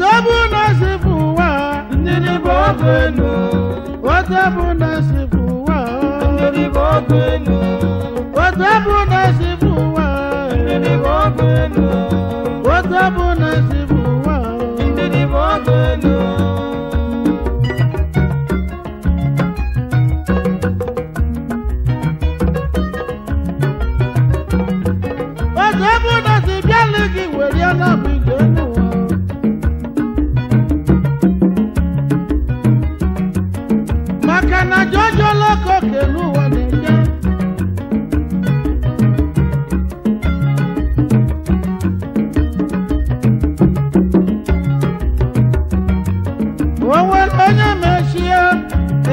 Otabuna sifuwa ndiri bogwenu Otabuna sifuwa ndiri bogwenu Otabuna sifuwa ndiri bogwenu Otabuna sifuwa ndiri bogwenu Otabuna sibyaligi weriana bigenu Makana jojo loko kelu wanenge Wawe onye meshia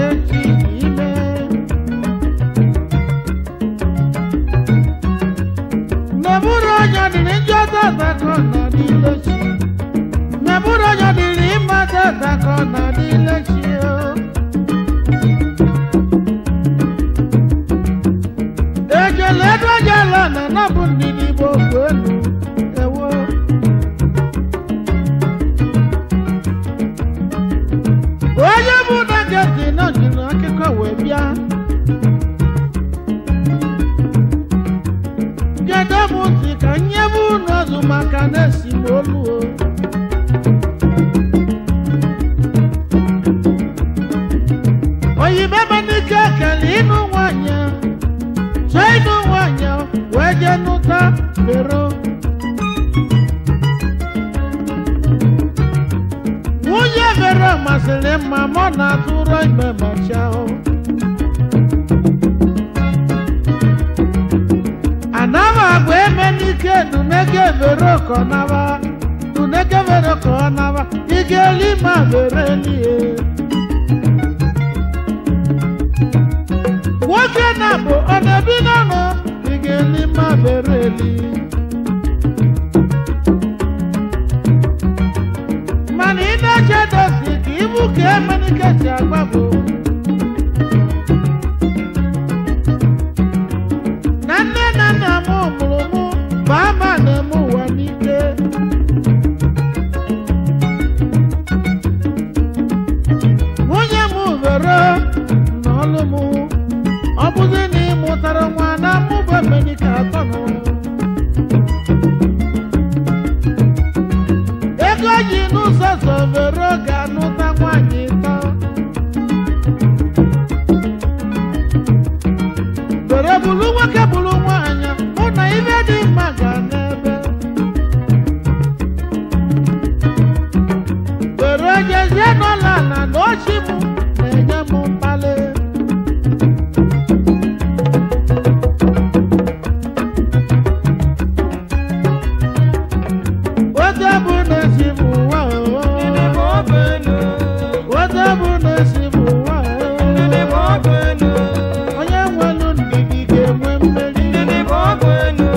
echi ime Neburu onye diri njota takona dilechi Neburu onye diri imata takona dilechi Ejele dojala na nabundi ni bokwenu ewo Oye muna geti na jina akiko webia Gede muti ka nyebu nozu maka nesi molu Oyi bebe ni kekeli inu wanya Jainu wanya weje nuta pero Wuye vero masile mamona turo ime machao Anava agwe menike nunege vero konava Nunege vero konava Ige lima verelie Woke nabo onebinano Ige lima vereli Manina chedosi kibuke menike chagwabo Nane nana mu mulumu Bama nemu wanike Munye mu vero Nolumu Obuzini mutara mwana mube menika tono Ego jinu soso vero ganu tangwanyita Vero bulu wake bulu wanya Una ibe di maganebe Vero jeje no lana no shimu Nenye mumpale Otabuna sifuwa ndiri bogwenu Otabuna sifuwa ndiri bogwenu Onye nwelu ndidi ga-enwe mmeri ndiri bogwenu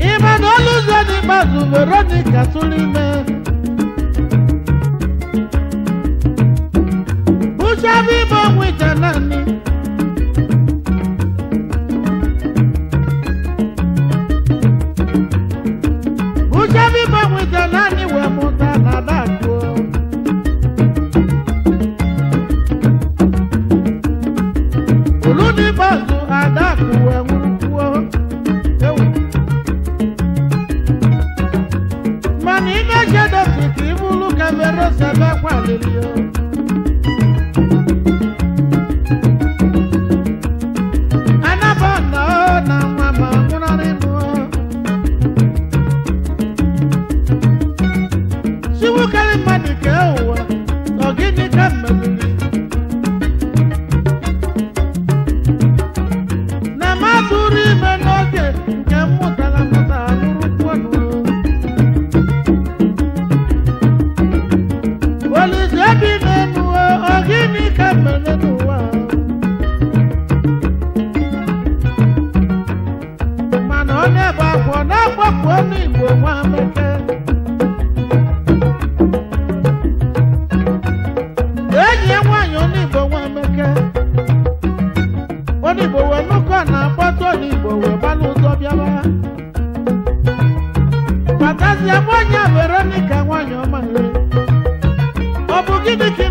Ịma na oluzo n'ikpeazụ Veronica tụrụ ime Ushabi mongwe janani Ushabi mongwe janani we muta na dako Uluni bazu adaku we ngurukuo Mani ina shedo fiti mulu kavero sebe kwa lilio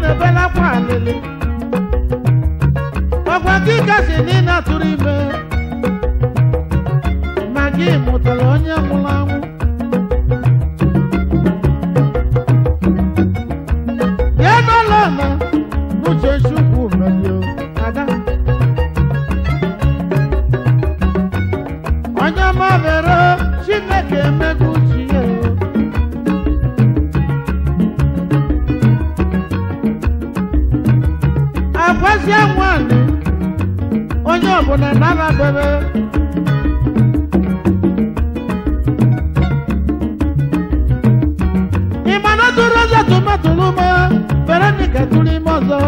na-ebela kwa alili ọgwa gị gasị na ị na-atụrụ ime ma gị mụtara onye nwụrụ anwụ ya n'ụlọ na n'uche Chukwu merio ada onye mabere Chineke emego uche ya agwazie nwaanyị onye ọbụla na-anabere ịmana tụrụ ọzọ tụmatụrụ ma Veronica tụrụ ime ọzọ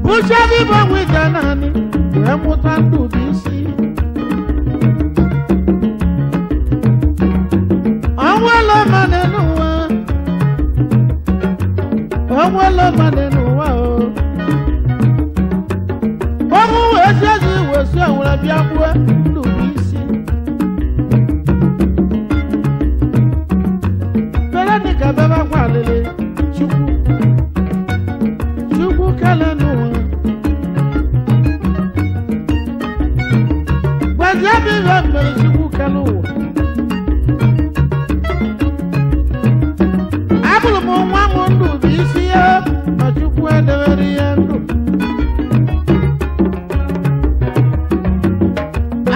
bụchabi bụ ọnwụ ije naanị wee mụta ndụ dị isi ọnwụela mmadụ n'ụwa ọnwụela mmadụ n'ụwa ọnwụ wee si ezi wee si ọnwụra bịa gbuo ndụ dị isi Veronica bebe akwa alili Chukwu kele n'ụwa gwazie bụ ihe mere Chukwu kele ụwa abụrụ m nwa m ndụ bụ isi ya ma Chukwu edewere ya ndụ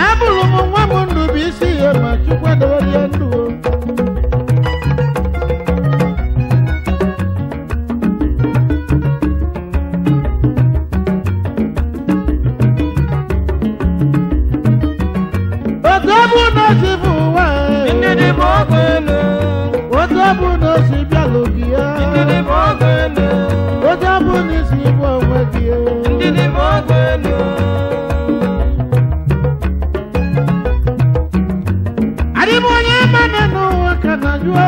abụrụ m nwa m ndụ bụ isi ya ma Chukwu edewere ya ndụ otobu n'osi bụ ụwa Ndidi bụ ọgụ elu otobu n'osi bịalụ gị ya Ndidi bụ ọgụ elu otobu n'isi bụ onwe gị Ndidi bụ ọgụ elu adị m onye mmadụ n'ụwa ka na jụọ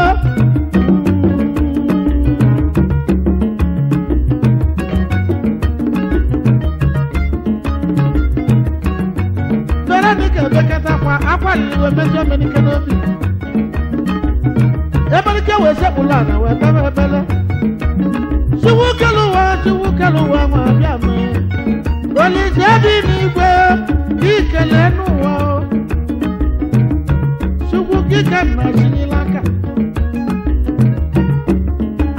Veronica bekata kwa akwalili we mejọ menike n'obi emenike wee sekpụlụ ana wee bebe ebele Chukwu kelu ụwa nwa abịa mee Olise dị n'igwe ikele n'ụwa Chukwu kike nna chinyela aka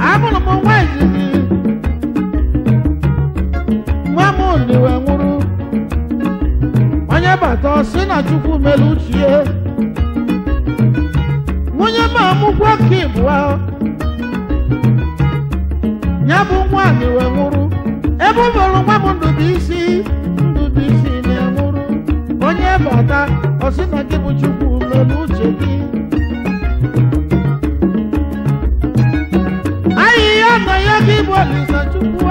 amụrụ m nwa izizi nwa m oliwe nwụrụ onye bata ọsị na Chukwu mere uchie nwunye ma amụkwa ka ịbụa ya bụ nwaanyị wee nwụrụ ebe ọ bụrụ nwa m Ndụbụisi na-enwụrụ onye bata ọsị na gị bụ Chukwu mere uche gị ahịhịa na ya gị bụ Olisa Chukwu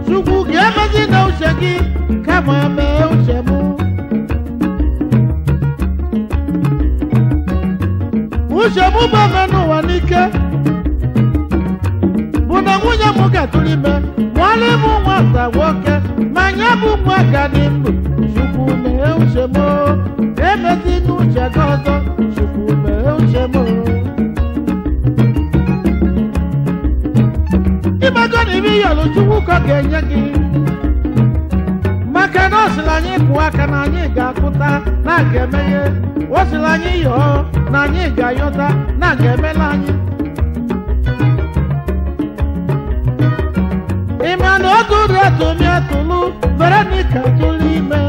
Chukwu ga-emezi na uche gị kama mee uche m uche m bụ ome n'ụwa n'ike bụ na nwunye m ga-atụrụ ime nwanne m nwata nwoke ma nye bụ nwa ga dị ndụ Chukwu mee uche m emezi n'uche gị ọzọ Chukwu mee uche m imego na ibe yọlụ Chukwu ka ga-enye gị maka na ọ sịrị anyị kụọ aka na anyị ga-akụta na ga-emeghe ọ sịrị anyị yọọ na anyị ga-ayọta na ga-emela anyị ịma na otu ụdị atụmi atụlụ Veronica tụrụ ime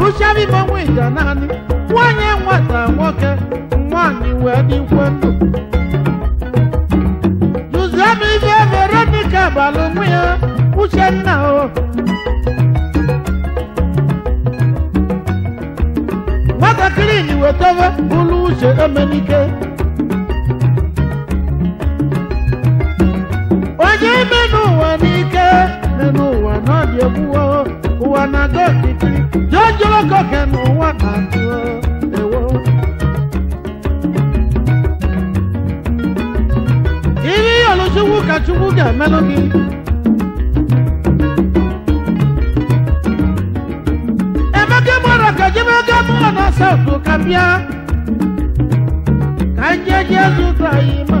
uchabi monwe ija naanị nwanyị nwata nwoke nwaanyị wee dịkwe ndụ Jụziam ibe Veronica balụ nwe ya Uchenna o nwatakịrị ni wetara ụlọ uche Emenike onye ime n'ụwa n'ike n'ụwa n'ọdị egbuwo ụwa na-aga okirikiri jọjọrọ koke n'ụwa na-atụ ewo iri yọlụ Chukwu ka Chukwu ga-emelụ gị emeke mara ka jimege mụọ na asa bịa ka njeje zụta ime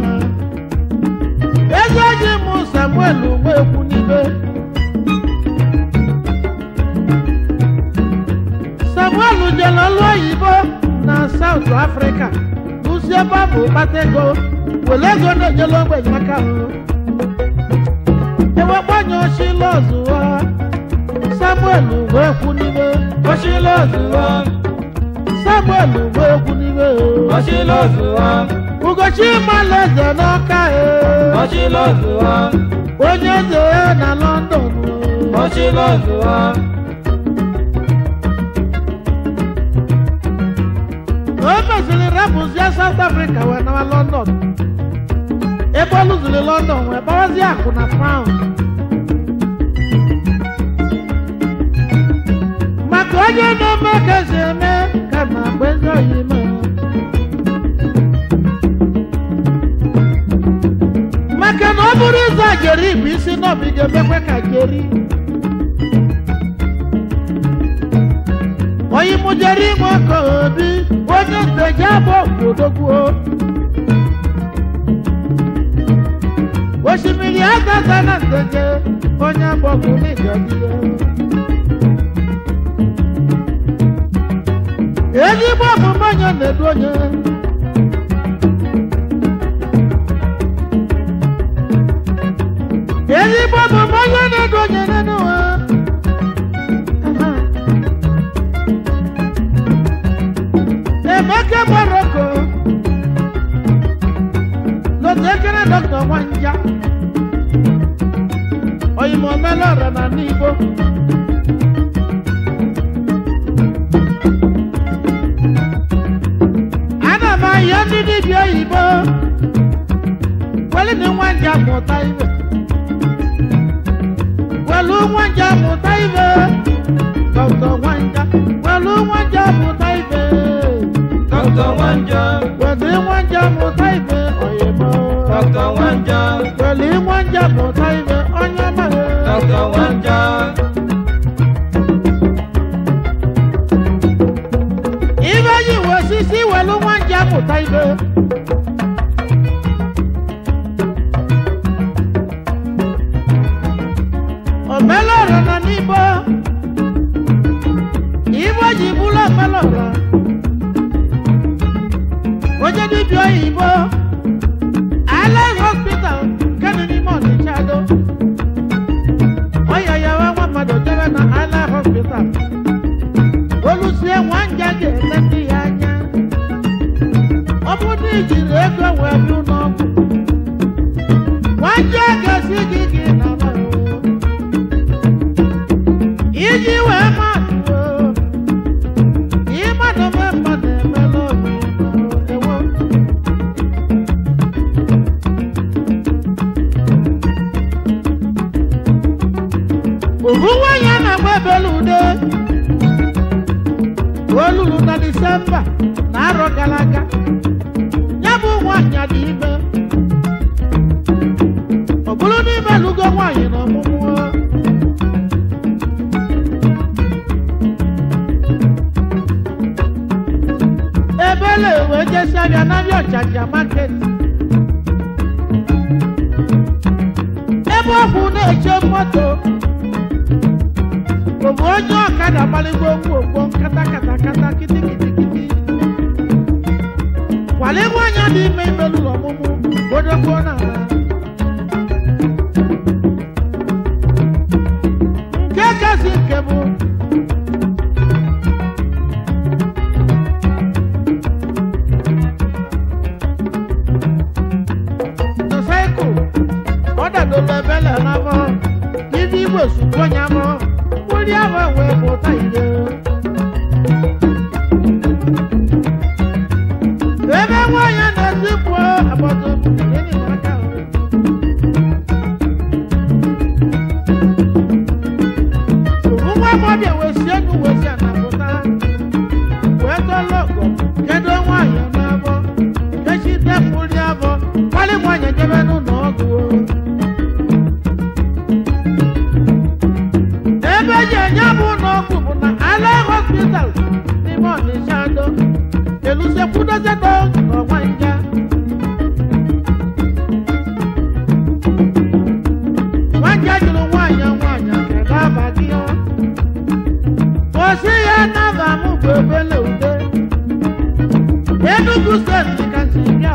ego ji mụ Samuel Nwekwu n'ibe Samuel jere ọlụ oyibo na South Africa n'usi ebe ọ bụ kpata ego were ego na-ejele ogbenye aka ewekpanye oshila ọzụwa Samuel Nwekwu n'ibe oshila ọzụwa Samuel Nwekwu n'ibe oshila ọzụwa Ugochi Malaeze n'Ọka oshila ọzụwa onye eze na London oshila ọzụwa o mesịrị rapụzie South Africa wee nawa London ebe ọ lụziri London wee gbawazie akụ na pound maka onye na-eme ka esi eme ka na mgbe ndị oyi mee maka na ọ bụrụ ịza jeri bụ isi n'obi ga-emekwe ka jeri oyi mụ jeri nwe ka obi onye nteje abụ odogwu osimiri agaza na nteje onye abọgụ n'ịgọdịyo ezigbo ọmụmụ onye na-edu onye ezigbo ọmụmụ onye na-edu onye n'ụwa Emeka Morocco Lotekere Dr. Nwanja Oyimo Melora na Nibo Ana m ayọ ndị dibịa oyibo weli ni Nwanja mụta ibe welu Nwanja mụta ibe Dr. Nwanja welu Nwanja mụta ibe Dr. Nwanja weli Nwanja mụta ibe oyimo Dr. Nwanja weli Nwanja mụta ibe onye mere Dr. Nwanja ibe yi wesisi welu Nwanja mụta ibe omelora na n'ibo ibo ji bụrụ omelora onye dibịa oyibo Allied Hospital Kennedy Montichado oyayawa nwa mmadụ jere na Allied Hospital olusie Nwanja ga-ele ndị ya anya ọ bụ na ijiri ego wee bịa n'ọgwụ Nwanja ga-esi gị na iji wee mmadụ ịmadụ mee mmadụ emela obi ewo ohu nwanyị a na-agba ebele ude olulu na Disemba na arọ gara aga ya bụ nwanyị dị ime ọ bụrụ n'ime lugo nwanyị na ọmụmụ ebele wee jesi abịa n'abịa Ọchanja market ebe ọkwụ na-eche moto bụ onye ọkada gbaligo ngwogwo nkata kitikiti kwaligwo onye dị ime imelụlọ ọmụmụ bodogbuo n'ala nke kasị nke bụ ebele n'afọ ndị Igbo sukwu onye afọ ndị afọ wee pụta ire ebe nwaanyị na-esi pụọ agbata enyi n'aka nwa mọbịa wee sie enu wee si ana pụta wee tọlọ ọgọ kedu nwaanyị n'afọ kechite pụrụ afọ kpali nwaanyị jebe n'ụlọ ọgwụ ebe ji enye bụ n'ọgwụ bụ na Allied Hospital n'ime Ọnịcha do elusie kwudozie dọkịta nwanja nwanja jụrụ nwanyị kedu aba gị osi ya naba m bụ ebele ude Enugu steeti kasị bịa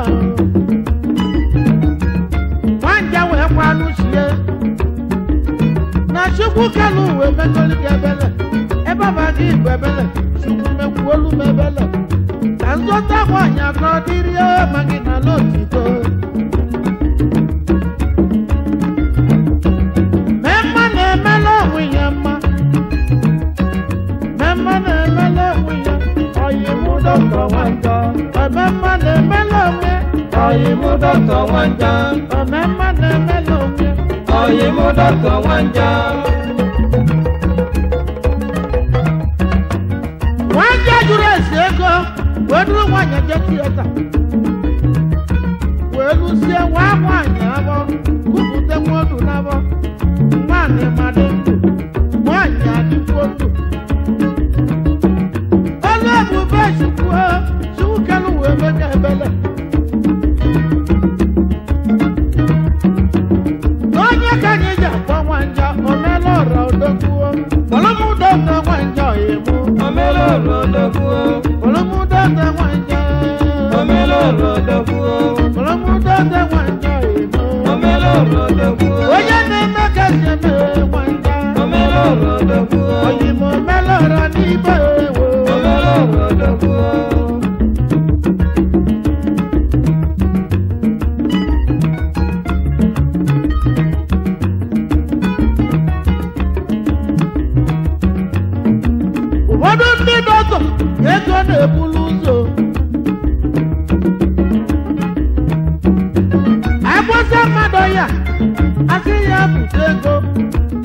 nwanja wee kwanụ chie na Chukwu kelu wee megolu gị ebele ebe aba gị bụ ebele Chukwu mekwuolu m ebele ka nzọta nwanyị ka ọ dịrị ma gị na n'otito memma na-emela onwe ya mma memma na-emela onwe ya oyi mụ dọkịta nwanja memma na-emela onwe oyi mụ dọkịta nwanja memma na-emela onwe oyi mụ dọkịta nwanja nwanja jụrụ esi ego wee duru nwanyị je tieta wee lụsie nwa nwanyị abọ kwupụta nwodu n'abọ nwaanyị madị ndụ nwanyị adịkwuo ndụ olu ebube Chukwu kelu wee mega ebele onye ka anyị ji akpọ nwanja omela ọra odogwuo kpọlọmụdọta nwanja oyimụ omela ọra odogwuo kpọlọmụdọta nwanja omela ọra odogwuo kpọlọmụdọta nwanja oyimụ omela ọra odogwuo onye na-eme ka si eme nwanja omela ọra odogwuo oyimụ omela ọra n'ibe ewo omela ọra odogwuo ụfọdụ ndị dọkịta ego na-ebulu ụzọ agbasa mmadụ ya asị ya bute ego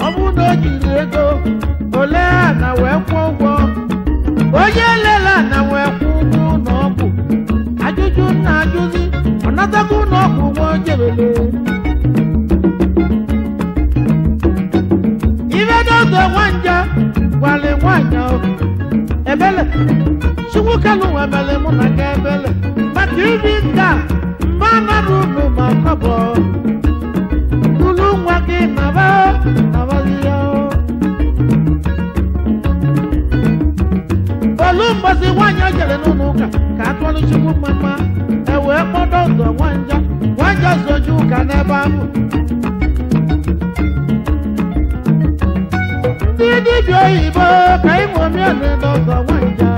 ọ bụrụ na o jiri ego ole ana wee kwụọ ụgwọ onye lela ana wee kwụ ụgwọ ụlọọgwụ ajụjụ na-ajụzi ọ natago ụlọọgwụ nwa ojebele ibe dọkịta nwanja gwale nwanyị ebele Chukwu kelu wemele mụ na ga ebele maka ibi nka mba nara unu ma kọbọ ulu nwa gị nabazi ya olu mgbasi nwanyị jere n'ụlọ ụka ka atụọlụ Chukwu mma ewee kpọdọ ụzọ nwanja soju ụka n'ebe ahụ ndị dibịa oyibo ka ịmụ omiọnụ n'ọzọ nwanja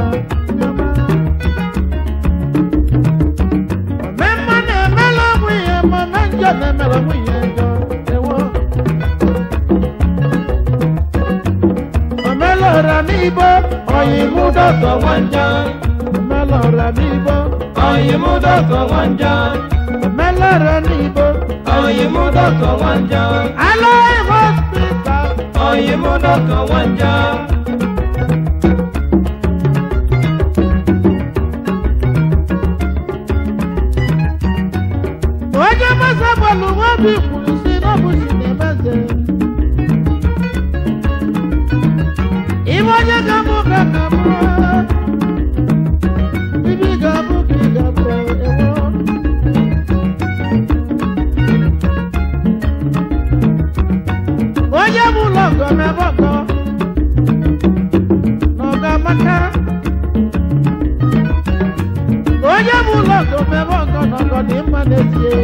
omemma na-emela onwe ihe ma ome njọ na-emela onwe ihe njọ ewo omela ọra n'ibo oyi mụ dọkịta nwanja omela ọra n'ibo oyi mụ dọkịta nwanja omela ọra n'ibo oyi mụ dọkịta nwanja Allied Hospital oyi mụ dọkịta nwanja onye masa bọọlụ nwobi kwuru si n'ọbụchi na-emeze ibe onye ga-abụ ka ga-abụ ibi ga-abụ ka ị ga-abụ ewo onye bụ ụlọ ọgọ mebe ọgọ na ọga amaka onye bụ ụlọ ọgọ mebe ọgọ na ọgọ dị mma n'ezie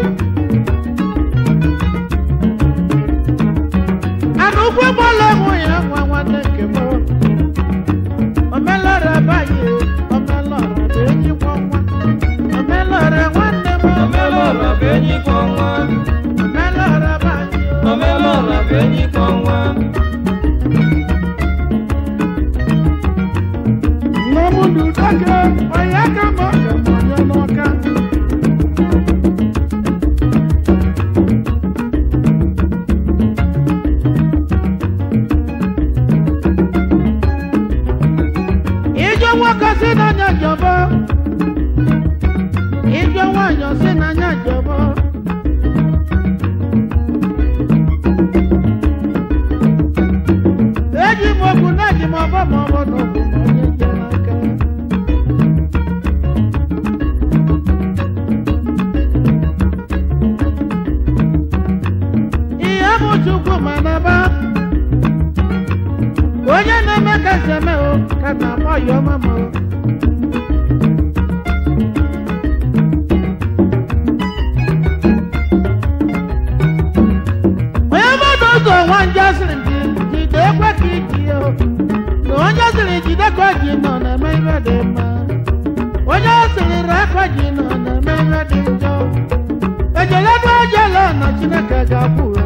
ana ụkwụ gbọla enwe ya nwa nwanne nke m omelọra banye omelọra bụ enyi kwa nwa omelọra nwanne m omela ọra bụ enyi kwa nwa omelọra banye omela ọra bụ enyi kwa nwa Nwamudu dake onye aka ma ọ ga onye n'ọka ije nwoke si n'anya jọbọ ije nwanyị si n'anya jọbọ eji m okwu na eji m ọbọ ma ọ bụ na ọ bụ na onye je n'aka seme o kana moyo mama Oyamodozo wanja sirindi jide kwa kijio No wanja sirindi jide kwa jino na meiwe dema Wanja sirindi kwa jino na meiwe dinjo Ejele do ejele na chineke gabuwe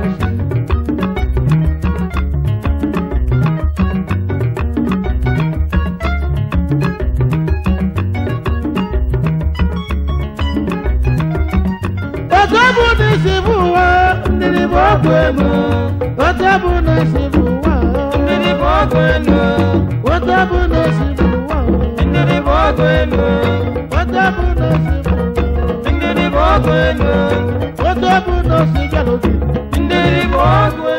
Otabu nisibuwa ndiri bokwenu Otabu nisibuwa ndiri bokwenu Otabu nisibuwa ndiri bokwenu Otabu nisibuwa ndiri bokwenu Otabu nisibuwa ndiri bokwenu